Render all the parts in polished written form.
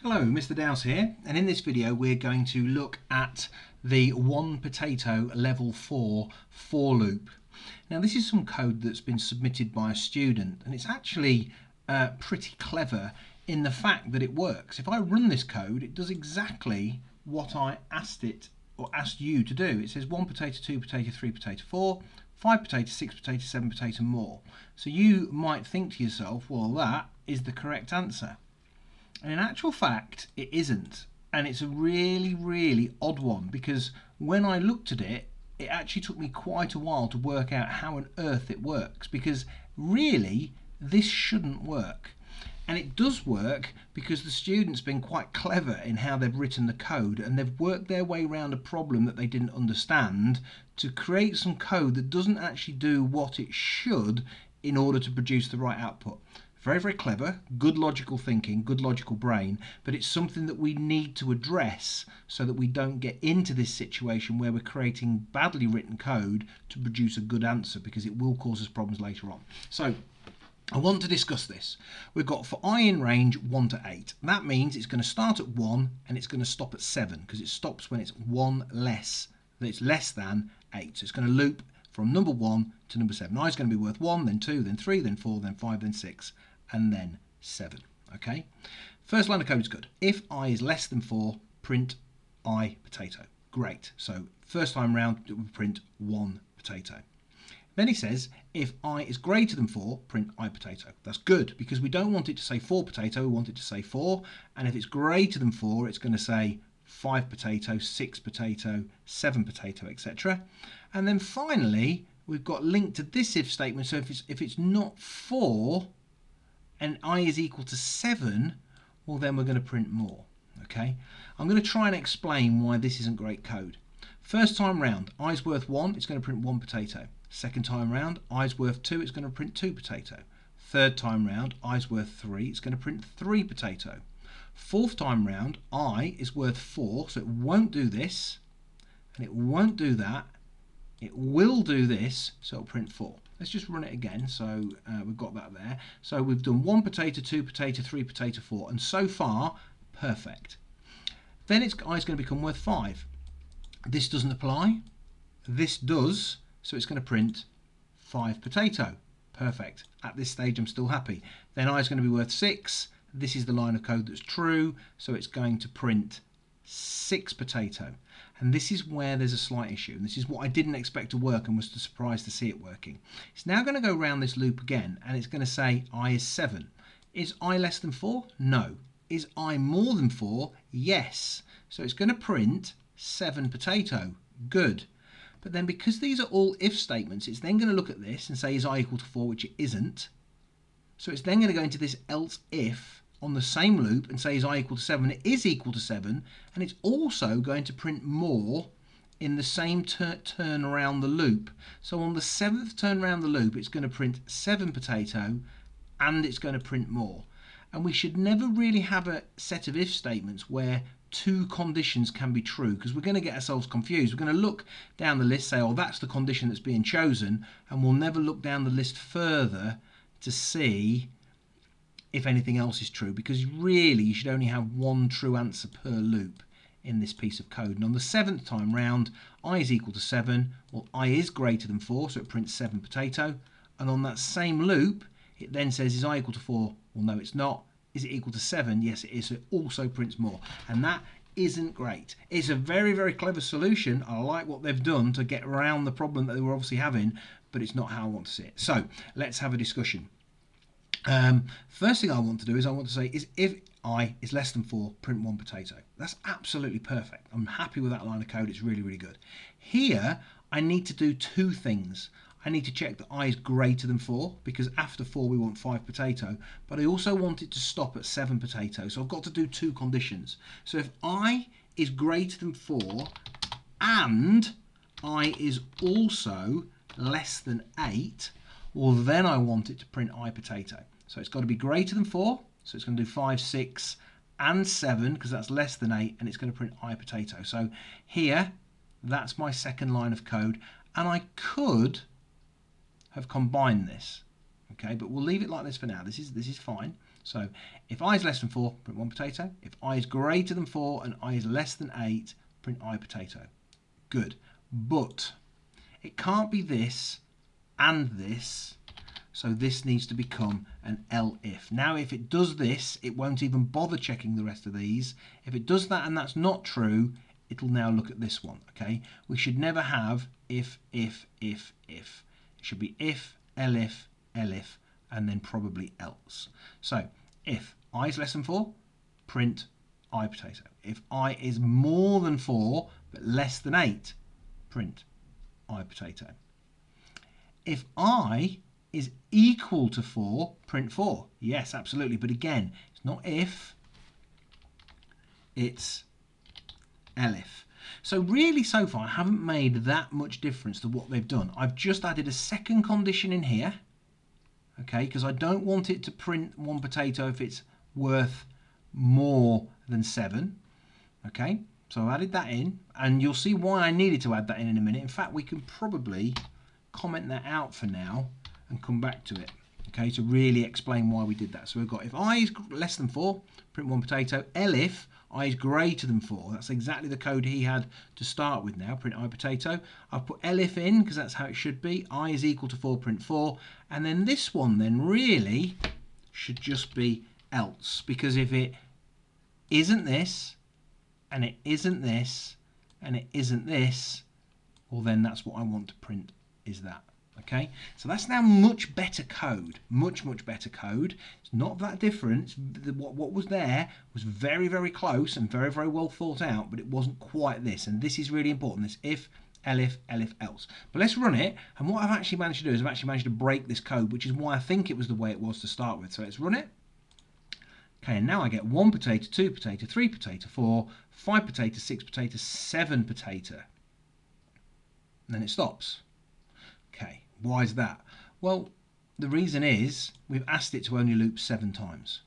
Hello, Mr. Dowse here, and in this video we're going to look at the one potato level 4 for loop. Now this is some code that's been submitted by a student, and it's actually pretty clever in the fact that it works. If I run this code, it does exactly what I asked it or asked you to do. It says 1 potato, 2 potato, 3 potato, 4, 5 potato, 6 potato, 7 potato, more. So you might think to yourself, well, that is the correct answer. And in actual fact, it isn't. And it's a really odd one, because when I looked at it, it actually took me quite a while to work out how on earth it works, because really, this shouldn't work. And it does work because the student's been quite clever in how they've written the code, and they've worked their way around a problem that they didn't understand to create some code that doesn't actually do what it should in order to produce the right output. Very clever, good logical thinking, good logical brain, but it's something that we need to address so that we don't get into this situation where we're creating badly written code to produce a good answer, because it will cause us problems later on. So I want to discuss this. We've got for I in range 1 to 8. That means it's going to start at 1 and it's going to stop at 7, because it stops when it's 1 less, that it's less than 8. So it's going to loop from number 1 to number 7. I is going to be worth 1, then 2, then 3, then 4, then 5, then 6. And then 7. Okay, first line of code is good. If I is less than 4, print I potato. Great. So first time round it will print 1 potato. Then he says if I is greater than 4, print I potato. That's good, because we don't want it to say 4 potato, we want it to say 4. And if it's greater than 4, it's going to say 5 potato, 6 potato, 7 potato, etc. And then finally we've got linked to this if statement. So if it's not 4 and I is equal to 7, well then we're going to print more. Okay, I'm going to try and explain why this isn't great code. First time round, I is worth 1, it's going to print 1 potato. Second time round, I is worth 2, it's going to print 2 potato. Third time round, I is worth 3, it's going to print 3 potato. Fourth time round, I is worth 4, so it won't do this, and it won't do that. It will do this, so it'll print 4. Let's just run it again. So we've got that there. So we've done 1 potato, 2 potato, 3 potato, 4, and so far perfect. Then I is going to become worth 5. This doesn't apply. This does, so it's going to print 5 potato. Perfect. At this stage I'm still happy. Then I is going to be worth 6. This is the line of code that's true, so it's going to print 6 potato. And this is where there's a slight issue, and this is what I didn't expect to work and was surprised to see it working. It's now going to go around this loop again, and it's going to say I is 7. Is I less than 4? No. Is I more than 4? Yes. So it's going to print 7 potato. Good. But then because these are all if statements, it's then going to look at this and say is I equal to 4, which it isn't. So it's then going to go into this else if on the same loop and say is I equal to 7, it is equal to 7, and it's also going to print more in the same turn around the loop. So on the 7th turn around the loop, it's going to print 7 potato and it's going to print more. And we should never really have a set of if statements where two conditions can be true, because we're going to get ourselves confused. We're going to look down the list, say, oh, that's the condition that's being chosen, and we'll never look down the list further to see if anything else is true, because really you should only have one true answer per loop in this piece of code. And on the 7th time round, I is equal to 7, well, I is greater than 4, so it prints 7 potato. And on that same loop, it then says is I equal to 4? Well, no, it's not. Is it equal to 7? Yes, it is. So it also prints more. And that isn't great. It's a very clever solution. I like what they've done to get around the problem that they were obviously having, but it's not how I want to see it. So let's have a discussion. First thing I want to do is I want to say is if I is less than 4, print 1 potato. That's absolutely perfect. I'm happy with that line of code. It's really good. Here I need to do two things. I need to check that I is greater than 4, because after 4 we want 5 potato, but I also want it to stop at 7 potato, so I've got to do two conditions. So if I is greater than 4 and I is also less than 8, well then I want it to print I potato. So it's got to be greater than 4, so it's going to do 5, 6 and 7, because that's less than 8, and it's going to print I potato. So here, that's my second line of code, and I could have combined this, okay, but we'll leave it like this for now. This is fine. So if I is less than 4, print 1 potato. If I is greater than 4 and I is less than 8, print I potato. Good. But it can't be this and this, so this needs to become an elif. Now if it does this, it won't even bother checking the rest of these. If it does that and that's not true, it'll now look at this one, okay? We should never have if. It should be if, elif, and then probably else. So if I is less than 4, print I potato. If I is more than 4 but less than 8, print I potato. If I is equal to 4, print 4. Yes, absolutely. But again, it's not if, it's elif. So really so far I haven't made that much difference to what they've done. I've just added a second condition in here, okay, because I don't want it to print 1 potato if it's worth more than 7, okay. So I've added that in, and you'll see why I needed to add that in a minute. In fact, we can probably comment that out for now and come back to it, okay, to really explain why we did that. So we've got if I is less than 4, print 1 potato. Elif I is greater than 4. That's exactly the code he had to start with now, print I potato. I've put elif in because that's how it should be. I is equal to 4, print 4. And then this one then really should just be else, because if it isn't this, and it isn't this, and it isn't this, well then that's what I want to print, is that. Okay, so that's now much better code, much better code. It's not that different. What was there was very, very close and very, very well thought out, but it wasn't quite this. And this is really important, this if, elif, else. But let's run it, and what I've actually managed to do is I've actually managed to break this code, which is why I think it was the way it was to start with. So let's run it. Okay, and now I get 1 potato, 2 potato, 3 potato, 4, 5 potato, 6 potato, 7 potato. And then it stops. Okay, why is that? Well, the reason is we've asked it to only loop 7 times.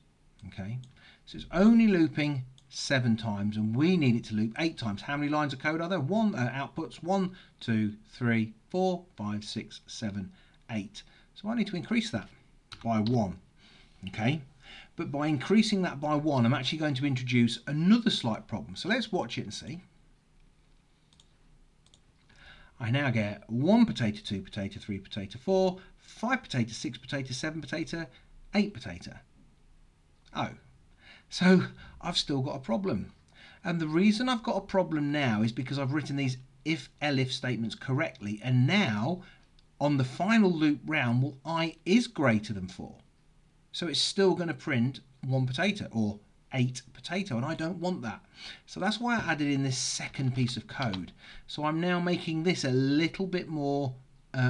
Okay, so it's only looping 7 times, and we need it to loop 8 times. How many lines of code are there? Outputs 1, 2, 3, 4, 5, 6, 7, 8. So I need to increase that by 1. Okay, but by increasing that by 1, I'm actually going to introduce another slight problem. So let's watch it and see. I now get 1 potato, 2 potato, 3 potato, 4, 5 potato, 6 potato, 7 potato, 8 potato. Oh, so I've still got a problem. And the reason I've got a problem now is because I've written these if, elif statements correctly. And now on the final loop round, well, I is greater than 4. So it's still going to print 1 potato or 8 potato, and I don't want that. So that's why I added in this second piece of code. So I'm now making this a little bit more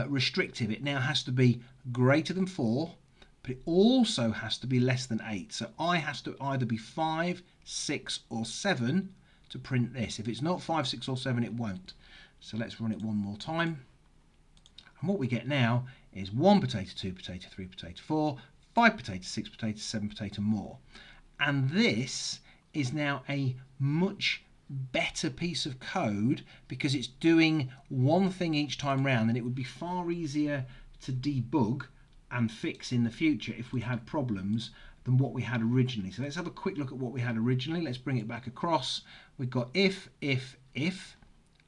restrictive. It now has to be greater than 4, but it also has to be less than 8. So I has to either be 5, 6 or 7 to print this. If it's not 5, 6 or 7, it won't. So let's run it one more time. And what we get now is 1 potato, 2 potato, 3 potato, 4, 5 potato, 6 potato, 7 potato more. And this is now a much better piece of code because it's doing one thing each time round, and it would be far easier to debug and fix in the future if we had problems than what we had originally. So let's have a quick look at what we had originally. Let's bring it back across. We've got if, and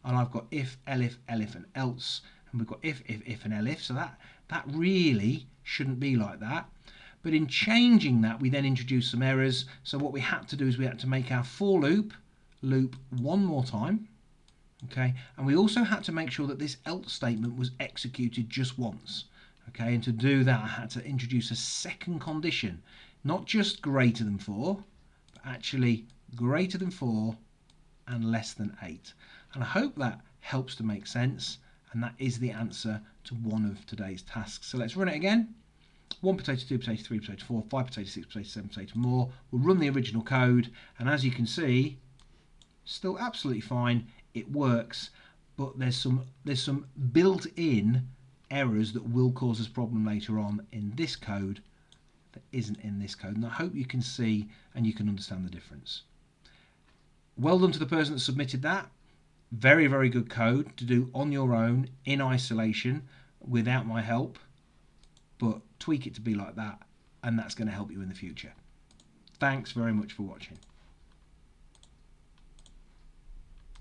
I've got if, elif, and else, and we've got if, and elif. So that really shouldn't be like that. But in changing that, we then introduced some errors. So what we had to do is we had to make our for loop one more time. Okay, and we also had to make sure that this else statement was executed just once. Okay, and to do that, I had to introduce a second condition, not just greater than 4, but actually greater than 4 and less than 8. And I hope that helps to make sense. And that is the answer to one of today's tasks. So let's run it again. 1 potato, 2 potato, 3 potato, 4, 5 potato, 6 potato, 7 potato more. We'll run the original code, and as you can see, still absolutely fine. It works, but there's some built-in errors that will cause us problem later on in this code that isn't in this code. And I hope you can see and you can understand the difference. Well done to the person that submitted that. Very, very good code to do on your own in isolation without my help. But tweak it to be like that, and that's going to help you in the future. Thanks very much for watching.